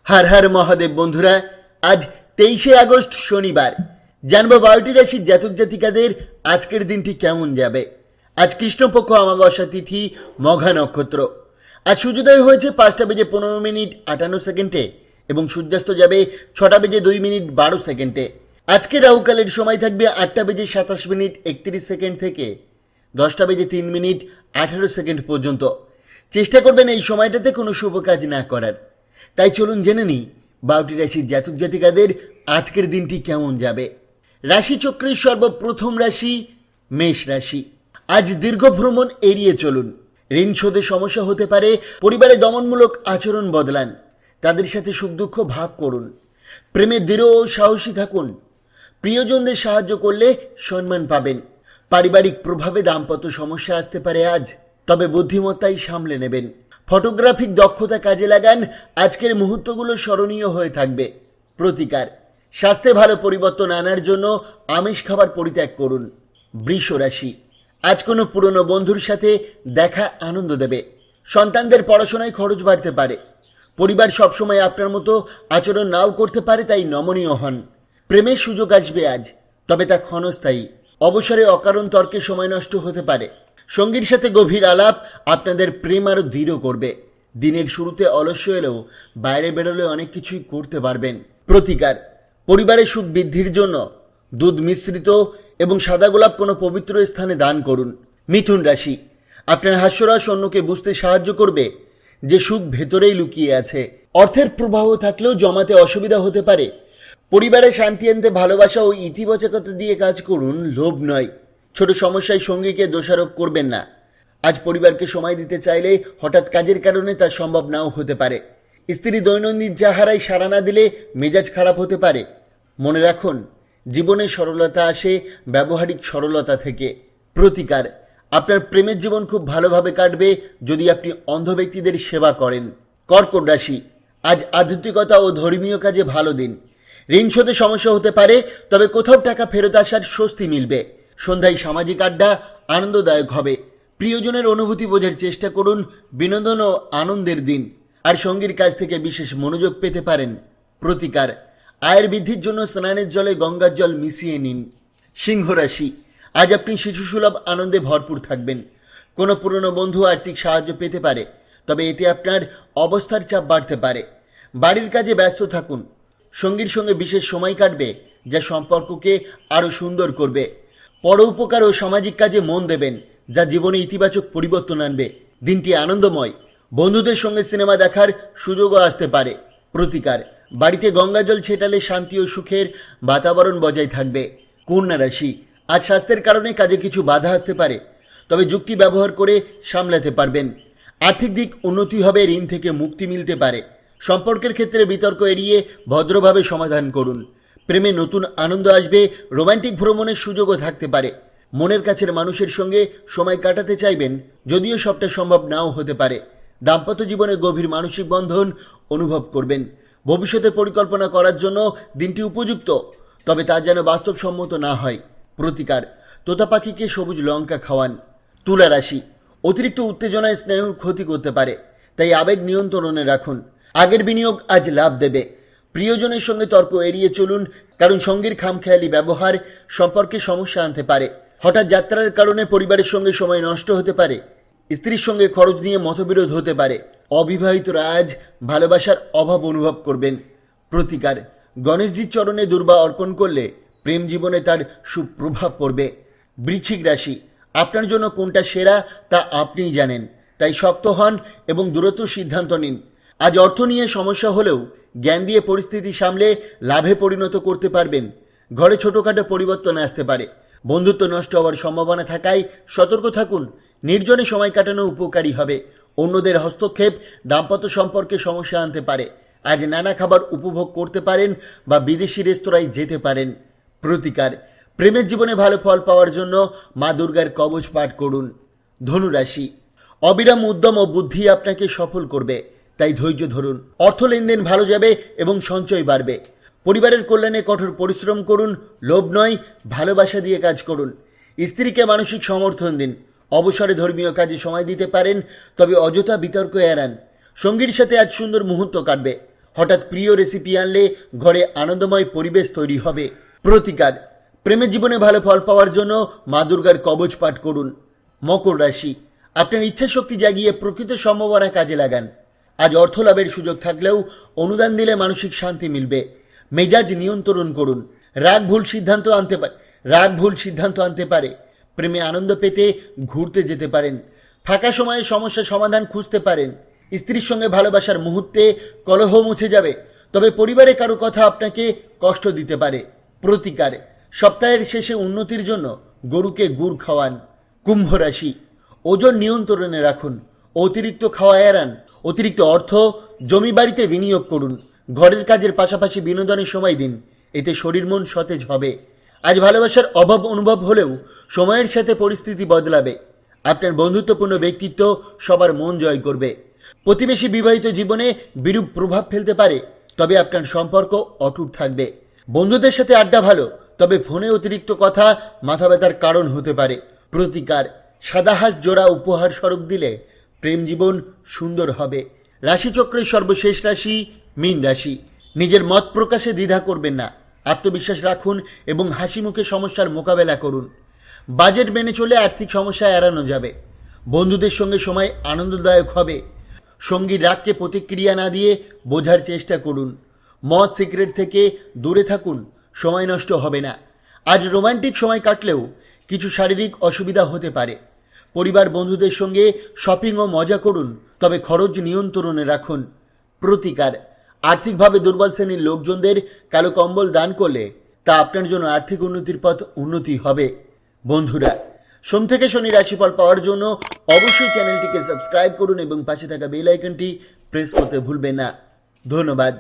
हर हर महादेव बंधुरा आज 23 আগস্ট শনিবার জানবো 12টি রাশির জাতক জাতিকাদের আজকের দিনটি কেমন যাবে। আজ কৃষ্ণপক্ষ অমাবস্যা তিথি মঘা নক্ষত্র। আজ সূর্যোদয় হয়েছে 5:15:58 এবং সূর্যাস্ত যাবে 6:02:12। আজকে রাহুকালের সময় থাকবে 8:27:31 থেকে 10:03:18 পর্যন্ত। চেষ্টা করবেন এই সময়টাতে কোনো শুভ কাজ না করার। তাই চলুন জেনে নিই 12টি রাশির জাতক জাতিকাদের আজকের দিনটি কেমন যাবে। রাশিচক্রের সর্বপ্রথম রাশি মেষ রাশি। আজ দীর্ঘ ভ্রমণ এড়িয়ে চলুন। ঋণ শোধে সমস্যা হতে পারে। পরিবারে দমনমূলক আচরণ বদলান। তাদের সাথে সুখ দুঃখ ভাগ করুন। প্রেমে দৃঢ় ও সাহসী থাকুন। প্রিয়জনদের সাহায্য করলে সম্মান পাবেন। পারিবারিক প্রভাবে দাম্পত্য সমস্যা আসতে পারে আজ, তবে বুদ্ধিমত্তাই সামলে নেবেন। ফটোগ্রাফিক দক্ষতা কাজে লাগান। আজকের মুহূর্তগুলো স্মরণীয় হয়ে থাকবে। প্রতিকার, স্বাস্থ্যে ভালো পরিবর্তন আনার জন্য আমিষ খাবার পরিত্যাগ করুন। বৃষ রাশি। আজ কোনো পুরনো বন্ধুর সাথে দেখা আনন্দ দেবে। সন্তানদের পড়াশোনায় খরচ বাড়তে পারে। পরিবার সবসময় আপনার মতো আচরণ নাও করতে পারে, তাই নমনীয় হন। প্রেমের সুযোগ আসবে আজ, তবে তা ক্ষণস্থায়ী। অবসরে অকারণ তর্কে সময় নষ্ট হতে পারে। সঙ্গীর সাথে গভীর আলাপ আপনাদের প্রেম আরও দৃঢ় করবে। দিনের শুরুতে অলস্য এলেও বাইরে বেরোলে অনেক কিছুই করতে পারবেন। প্রতিকার, পরিবারের সুখ বৃদ্ধির জন্য দুধ মিশ্রিত এবং সাদা গোলাপ কোনো পবিত্র স্থানে দান করুন। মিথুন রাশি। আপনার হাস্যরস অন্যকে বুঝতে সাহায্য করবে যে সুখ ভেতরেই লুকিয়ে আছে। অর্থের প্রবাহ থাকলেও জমাতে অসুবিধা হতে পারে। পরিবারে শান্তি আনতে ভালোবাসা ও ইতিবাচকতা দিয়ে কাজ করুন, লোভ নয়। ছোট সমস্যায় সঙ্গীকে দোষারোপ করবেন না। আজ পরিবারকে সময় দিতে চাইলে হঠাৎ কাজের কারণে তা সম্ভব নাও হতে পারে। স্ত্রী দৈনন্দিন চাহারায় সাড়া না দিলে মেজাজ খারাপ হতে পারে। মনে রাখুন, জীবনে সরলতা আসে ব্যবহারিক সরলতা থেকে। প্রতিকার, আপনার প্রেমের জীবন খুব ভালোভাবে কাটবে যদি আপনি অন্ধ ব্যক্তিদের সেবা করেন। কর্কট রাশি। আজ আধ্যাত্মিকতা ও ধর্মীয় কাজে ভালো দিন। ঋণ শোধে সমস্যা হতে পারে, তবে কোথাও টাকা ফেরত আসার স্বস্তি মিলবে। সন্ধ্যায় সামাজিক আড্ডা আনন্দদায়ক হবে। প্রিয়জনের অনুভূতি বোঝার চেষ্টা করুন। বিনোদন ও আনন্দের দিন। আর সঙ্গীর কাছ থেকে বিশেষ মনোযোগ পেতে পারেন। প্রতিকার, আয়ের বৃদ্ধির জন্য স্নানের জলে গঙ্গার জল মিশিয়ে নিন। সিংহ রাশি। আজ আপনি শিশুসুলভ আনন্দে ভরপুর থাকবেন। কোনো পুরনো বন্ধু আর্থিক সাহায্য পেতে পারে, তবে এতে আপনার অবস্থার চাপ বাড়তে পারে। বাড়ির কাজে ব্যস্ত থাকুন। সঙ্গীর সঙ্গে বিশেষ সময় কাটবে, যা সম্পর্ককে আরও সুন্দর করবে। পরোপকার ও সামাজিক কাজে মন দেবেন, যা জীবনে ইতিবাচক পরিবর্তন আনবে। দিনটি আনন্দময়। বন্ধুদের সঙ্গে সিনেমা দেখার সুযোগও আসতে পারে। প্রতিকার, বাড়িতে গঙ্গাজল ছেটালে শান্তি ও সুখের বাতাবরণ বজায় থাকবে। কন্যা রাশি। আজ স্বাস্থ্যের কারণে কাজে কিছু বাধা আসতে পারে, তবে যুক্তি ব্যবহার করে সামলাতে পারবেন। আর্থিক দিক উন্নতি হবে। ঋণ থেকে মুক্তি মিলতে পারে। সম্পর্কের ক্ষেত্রে বিতর্ক এড়িয়ে ভদ্রভাবে সমাধান করুন। প্রেমে নতুন আনন্দ আসবে। রোমান্টিক ভ্রমণের সুযোগও থাকতে পারে। মনের কাছের মানুষের সঙ্গে সময় কাটাতে চাইবেন, যদিও সবটা সম্ভব নাও হতে পারে। দাম্পত্য জীবনে গভীর মানসিক বন্ধন অনুভব করবেন। ভবিষ্যতের পরিকল্পনা করার জন্য দিনটি উপযুক্ত, তবে তা যেন বাস্তবসম্মত না হয়। প্রতিকার, তোতা পাখিকে সবুজ লঙ্কা খাওয়ান। তুলা রাশি। অতিরিক্ত উত্তেজনায় স্নায়ুর ক্ষতি করতে পারে, তাই আবেগ নিয়ন্ত্রণে রাখুন। আগের বিনিয়োগ আজ লাভ দেবে। প্রিয়জনের সঙ্গে তর্ক এড়িয়ে চলুন, কারণ সঙ্গীর খামখেয়ালি ব্যবহার সম্পর্কে সমস্যা আনতে পারে। হঠাৎ যাত্রার কারণে পরিবারের সঙ্গে সময় নষ্ট হতে পারে। স্ত্রীর সঙ্গে খরচ নিয়ে মতবিরোধ হতে পারে। অবিবাহিতরা আজ ভালোবাসার অভাব অনুভব করবেন। প্রতিকার, গণেশজির চরণে দুর্বা অর্পণ করলে প্রেম জীবনে তার সুপ্রভাব পড়বে। বৃশ্চিক রাশি। আপনার জন্য কোনটা সেরা তা আপনিই জানেন, তাই শক্ত হন এবং দ্রুত সিদ্ধান্ত নিন। আজ অর্থ নিয়ে সমস্যা হলেও জ্ঞান দিয়ে পরিস্থিতি সামলে লাভে পরিণত করতে পারবেন। ঘরে ছোটোখাটো পরিবর্তন আসতে পারে। বন্ধুত্ব নষ্ট হওয়ার সম্ভাবনা থাকায় সতর্ক থাকুন। নির্জনে সময় কাটানো উপকারী হবে। অন্যদের হস্তক্ষেপ দাম্পত্য সম্পর্কে সমস্যা আনতে পারে। আজ নানা খাবার উপভোগ করতে পারেন বা বিদেশি রেস্তোরাঁয় যেতে পারেন। প্রতিকার, প্রেমের জীবনে ভালো ফল পাওয়ার জন্য মা দুর্গার কবচ পাঠ করুন। ধনু রাশি। অবিরাম উদ্যম ও বুদ্ধি আপনাকে সফল করবে, তাই ধৈর্য ধরুন। অর্থ লেনদেন ভালো যাবে এবং সঞ্চয় বাড়বে। পরিবারের কল্যাণে কঠোর পরিশ্রম করুন। লোভ নয়, ভালোবাসা দিয়ে কাজ করুন। স্ত্রীকে মানসিক সমর্থন দিন। অবসরে ধর্মীয় কাজে সময় দিতে পারেন, তবে অযথা বিতর্ক এড়ান। সঙ্গীর সাথে আজ সুন্দর মুহূর্ত কাটবে। হঠাৎ প্রিয় রেসিপি আনলে ঘরে আনন্দময় পরিবেশ তৈরি হবে। প্রতিকার, প্রেমের জীবনে ভালো ফল পাওয়ার জন্য মা দুর্গার কবচ পাঠ করুন। মকর রাশি, আপনার ইচ্ছা শক্তি জাগিয়ে প্রকৃত সম্ভাবনা কাজে লাগান। আজ অর্থ লাভের সুযোগ থাকলেও অনুদান দিলে মানসিক শান্তি মিলবে। মেজাজ নিয়ন্ত্রণ করুন। রাগ ভুল সিদ্ধান্ত আনতে পারে। প্রেমে আনন্দ পেতে ঘুরতে যেতে পারেন। ফাঁকা সময়ে সমস্যা সমাধান খুঁজতে পারেন। স্ত্রীর সঙ্গে ভালোবাসার মুহূর্তে কলহ মুছে যাবে, তবে পরিবারে কারো কথা আপনাকে কষ্ট দিতে পারে। প্রতিকার, সপ্তাহের শেষে উন্নতির জন্য গরুকে গুড় খাওয়ান। কুম্ভ রাশি, ওজন নিয়ন্ত্রণে রাখুন। অতিরিক্ত খাওয়া এড়ান। অতিরিক্ত অর্থ জমি বাড়িতে বিনিয়োগ করুন। ঘরের কাজের পাশাপাশি বিনোদনের সময় দিন, এতে শরীর মন সতেজ হবে। আজ ভালোবাসার অভাব অনুভব হলেও সময়ের সাথে পরিস্থিতি বদলাবে। আপনার বন্ধুত্বপূর্ণ ব্যক্তিত্ব সবার মন জয় করবে। প্রতিবেশী বিবাহিত জীবনে বিরূপ প্রভাব ফেলতে পারে, তবে আপনার সম্পর্ক অটুট থাকবে। বন্ধুদের সাথে আড্ডা ভালো, তবে ফোনে অতিরিক্ত কথা মাথা ব্যথার কারণ হতে পারে। প্রতিকার, সাদা হাঁস জোড়া উপহার স্বরূপ দিলে প্রেম জীবন সুন্দর হবে। রাশিচক্রের সর্বশেষ রাশি মীন রাশি। নিজের মত প্রকাশে দ্বিধা করবেন না। আত্মবিশ্বাস রাখুন এবং হাসি মুখে সমস্যার মোকাবেলা করুন। বাজেট মেনে চলে আর্থিক সমস্যা এড়ানো যাবে। বন্ধুদের সঙ্গে সময় আনন্দদায়ক হবে। সঙ্গীর রাগকে প্রতিক্রিয়া না দিয়ে বোঝার চেষ্টা করুন। মদ সিগারেট থেকে দূরে থাকুন, সময় নষ্ট হবে না। আজ রোমান্টিক সময় কাটলেও কিছু শারীরিক অসুবিধা হতে পারে। পরিবার বন্ধুদের সঙ্গে শপিং ও মজা করুন, তবে খরচ নিয়ন্ত্রণে রাখুন। প্রতিকার, আর্থিকভাবে দুর্বল শ্রেণীর লোকজনদের কালো কম্বল দান করলে তা আপনার জন্য আর্থিক উন্নতির পথ উন্নতি হবে। বন্ধুরা, সোম থেকে শনি রাশিফল পাওয়ার জন্য অবশ্যই চ্যানেলটিকে সাবস্ক্রাইব করুন এবং পাশে থাকা বেল আইকনটি প্রেস করতে ভুলবেন না। ধন্যবাদ।